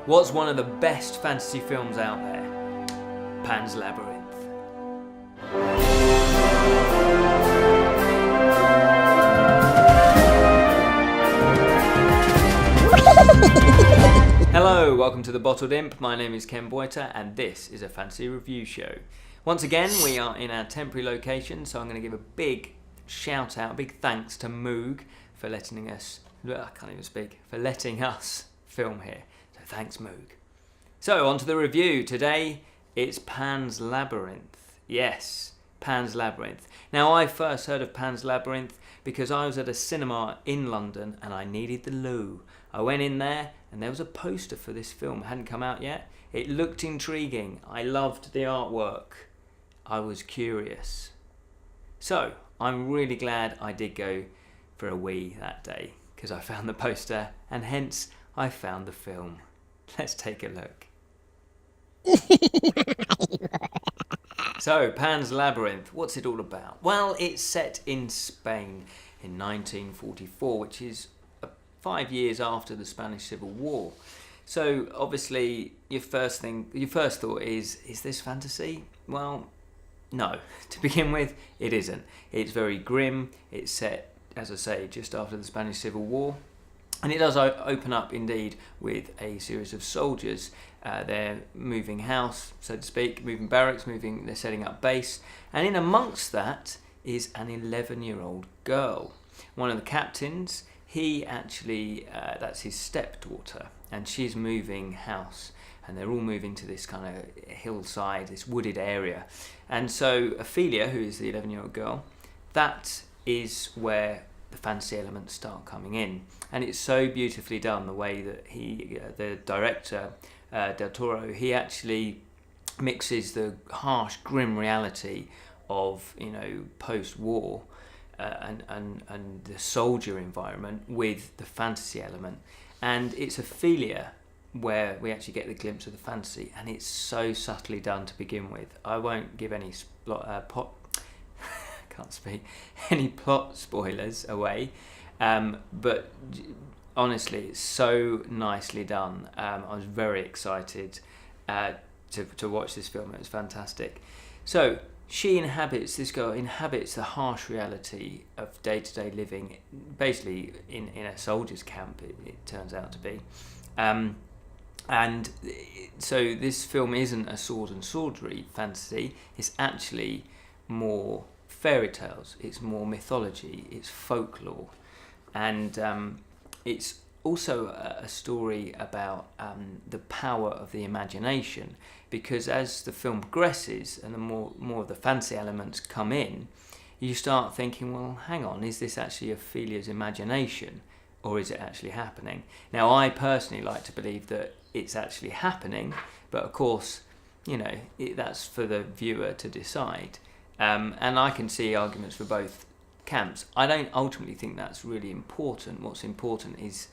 What's one of the best fantasy films out there? Pan's Labyrinth. Hello, welcome to the Bottled Imp. My name is Ken Boyter and this is a fantasy review show. Once again, we are in our temporary location, so I'm going to give a big shout out, a big thanks to Moog for letting us, for letting us film here. So thanks, Moog. So on to the review. Today it's Pan's Labyrinth. Yes, Pan's Labyrinth. Now I first heard of Pan's Labyrinth because I was at a cinema in London and I needed the loo. I went in there and there was a poster for this film. It hadn't come out yet. It looked intriguing. I loved the artwork. I was curious. So I'm really glad I did go for a wee that day because I found the poster and hence I found the film. Let's take a look. So, Pan's Labyrinth, what's it all about? Well, it's set in Spain in 1944, which is 5 years after the Spanish Civil War. So, obviously, your first thought is this fantasy? Well, no. To begin with, it isn't. It's very grim. It's set, as I say, just after the Spanish Civil War. And it does open up, indeed, with a series of soldiers. They're moving house, so to speak, moving barracks, they're setting up base. And in amongst that is an 11-year-old girl. One of the captains, he actually, that's his stepdaughter, and she's moving house. And they're all moving to this kind of hillside, this wooded area. And so Ophelia, who is the 11-year-old girl, that is where the fantasy elements start coming in, and it's so beautifully done the way that the director Del Toro, he actually mixes the harsh, grim reality of post-war and the soldier environment with the fantasy element, and it's Ophelia where we actually get the glimpse of the fantasy, and it's so subtly done to begin with. I won't give any any plot spoilers away, but honestly it's so nicely done. I was very excited to watch this film. It was fantastic. So this girl inhabits the harsh reality of day-to-day living, basically in a soldier's camp, it turns out to be. And so this film isn't a sword and sorcery fantasy, it's actually more fairy tales, it's more mythology, it's folklore, and it's also a story about the power of the imagination, because as the film progresses and the more of the fantasy elements come in, you start thinking, well, hang on, is this actually Ophelia's imagination or is it actually happening? Now I personally like to believe that it's actually happening, but of course that's for the viewer to decide. And I can see arguments for both camps. I don't ultimately think that's really important. What's important is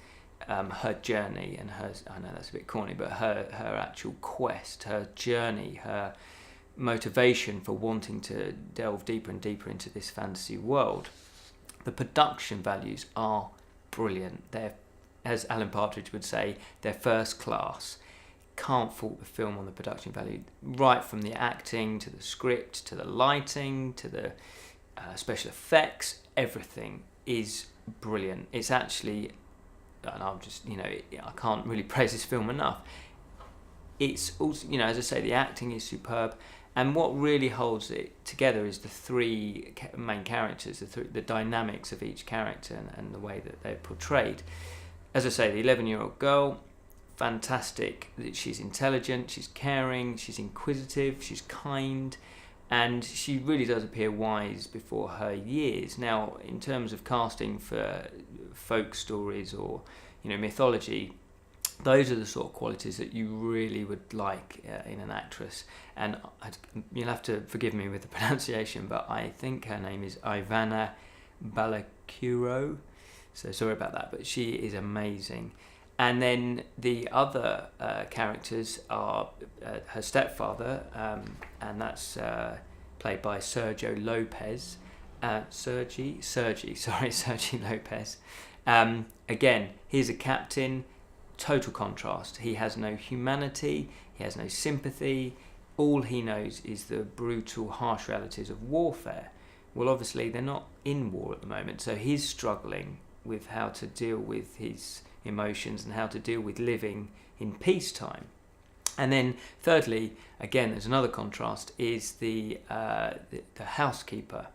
her journey and I know that's a bit corny, but her actual quest, her journey, her motivation for wanting to delve deeper and deeper into this fantasy world. The production values are brilliant. They're, as Alan Partridge would say, they're first class. Can't fault the film on the production value, right from the acting to the script to the lighting to the special effects. Everything is brilliant. It's actually, and I'm just I can't really praise this film enough. It's also, as I say, the acting is superb, and what really holds it together is the three main characters, the dynamics of each character and the way that they're portrayed. As I say, the 11-year-old girl, fantastic. She's intelligent, she's caring, she's inquisitive, she's kind, and she really does appear wise before her years. Now, in terms of casting for folk stories or mythology, those are the sort of qualities that you really would like in an actress. And you'll have to forgive me with the pronunciation, but I think her name is Ivana Baquero. So sorry about that, but she is amazing. And then the other characters are her stepfather, and that's played by Sergi López. Sergi López. Again, he's a captain, total contrast. He has no humanity, he has no sympathy. All he knows is the brutal, harsh realities of warfare. Well, obviously they're not in war at the moment, so he's struggling with how to deal with his emotions and how to deal with living in peacetime. And then thirdly, again, there's another contrast, is the housekeeper,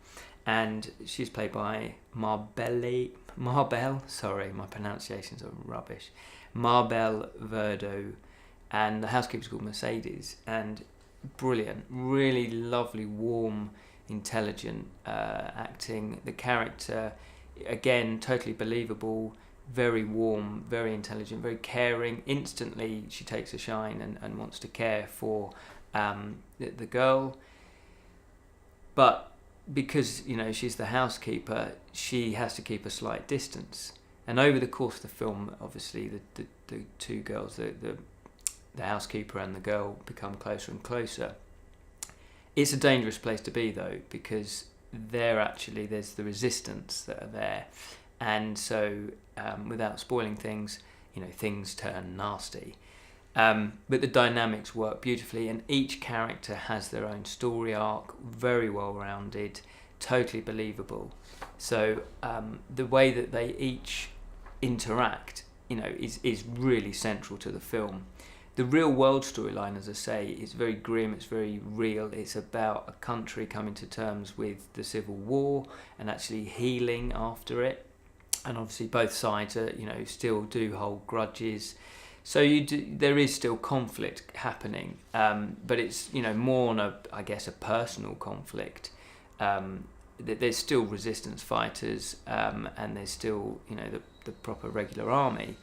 and she's played by Maribel, sorry, my pronunciations are rubbish, Maribel Verdú, and the housekeeper's called Mercedes, and brilliant, really lovely, warm, intelligent acting. The character, again, totally believable, very warm, very intelligent, very caring. Instantly she takes a shine and wants to care for the girl. But because, she's the housekeeper, she has to keep a slight distance. And over the course of the film, obviously the two girls, the housekeeper and the girl, become closer and closer. It's a dangerous place to be, though, because there's the resistance that are there. And so, without spoiling things, things turn nasty. But the dynamics work beautifully, and each character has their own story arc, very well rounded, totally believable. So the way that they each interact, is really central to the film. The real world storyline, as I say, is very grim, it's very real. It's about a country coming to terms with the Civil War and actually healing after it. And obviously both sides are, still do hold grudges. So there is still conflict happening, but it's, more on a personal conflict. There's still resistance fighters, and there's still, the proper regular army.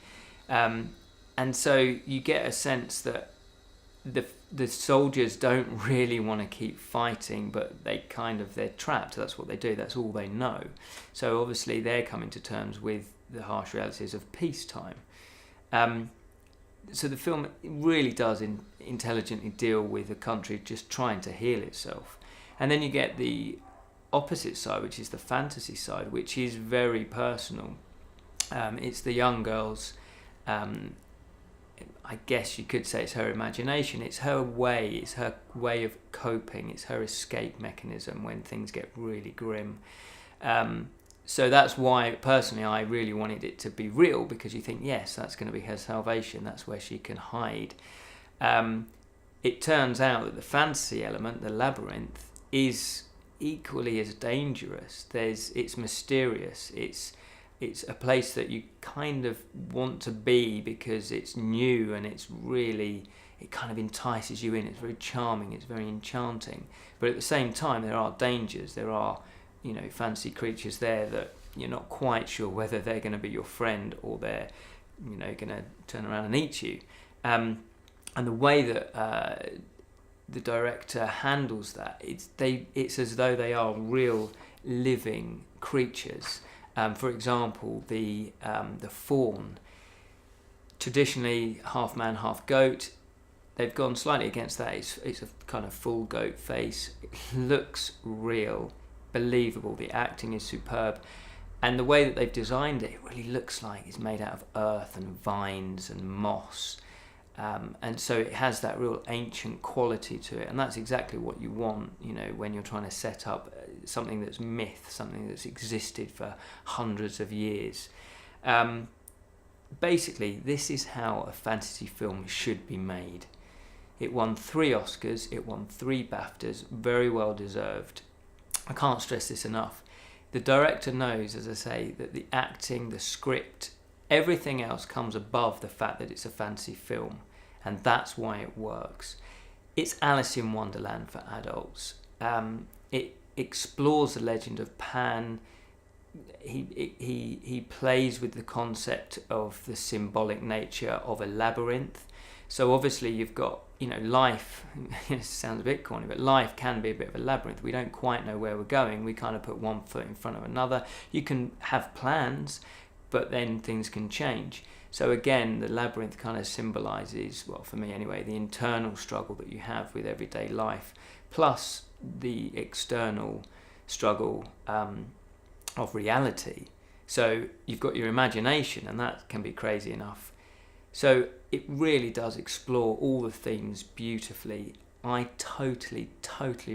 And so you get a sense that the soldiers don't really want to keep fighting, but they're trapped. That's what they do. That's all they know. So obviously they're coming to terms with the harsh realities of peacetime. So the film really does intelligently deal with a country just trying to heal itself. And then you get the opposite side, which is the fantasy side, which is very personal. It's the young girl's, I guess you could say it's her imagination. It's her way of coping. It's her escape mechanism when things get really grim. So that's why, personally, I really wanted it to be real, because you think, yes, that's going to be her salvation. That's where she can hide. It turns out that the fantasy element, the labyrinth, is equally as dangerous. It's mysterious. It's a place that you kind of want to be because it's new and it kind of entices you in. It's very charming. It's very enchanting. But at the same time, there are dangers. There are, fancy creatures there that you're not quite sure whether they're going to be your friend or they're, going to turn around and eat you. And the way that the director handles that, it's as though they are real living creatures. For example, the faun, traditionally half man, half goat. They've gone slightly against that. It's a kind of full goat face. It looks real, believable. The acting is superb, and the way that they've designed it really looks like it's made out of earth and vines and moss. And so it has that real ancient quality to it, and that's exactly what you want, when you're trying to set up something that's myth, something that's existed for hundreds of years. Basically, this is how a fantasy film should be made. It won 3 Oscars, it won 3 BAFTAs, very well deserved. I can't stress this enough. The director knows, as I say, that the acting, the script, everything else comes above the fact that it's a fantasy film, and that's why it works. It's Alice in Wonderland for adults. It explores the legend of Pan. He plays with the concept of the symbolic nature of a labyrinth. So obviously you've got, life, it sounds a bit corny, but life can be a bit of a labyrinth. We don't quite know where we're going. We kind of put one foot in front of another. You can have plans, but then things can change. So again, the labyrinth kind of symbolises, well, for me anyway, the internal struggle that you have with everyday life, plus the external struggle of reality. So you've got your imagination, and that can be crazy enough. So it really does explore all the themes beautifully. I totally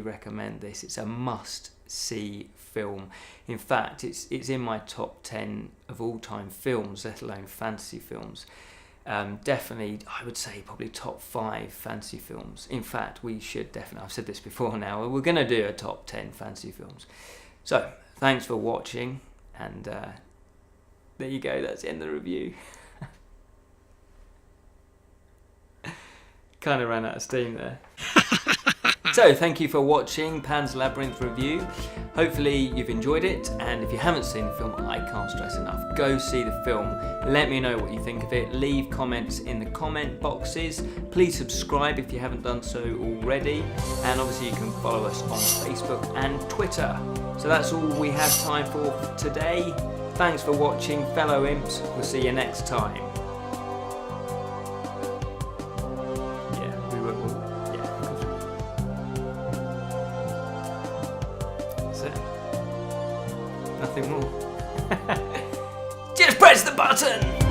recommend this. It's a must-see film. In fact, it's in my top 10 of all-time films, let alone fantasy films. Definitely, I would say probably top 5 fantasy films. In fact, we should definitely, I've said this before now, we're going to do a top 10 fantasy films. So, thanks for watching, and there you go, that's the end of the review. Kind of ran out of steam there. So, thank you for watching Pan's Labyrinth review. Hopefully you've enjoyed it, and if you haven't seen the film, I can't stress enough, go see the film. Let me know what you think of it. Leave comments in the comment boxes. Please subscribe if you haven't done so already, and obviously you can follow us on Facebook and Twitter. So that's all we have time for today. Thanks for watching, fellow imps. We'll see you next time. Nothing more. Just press the button!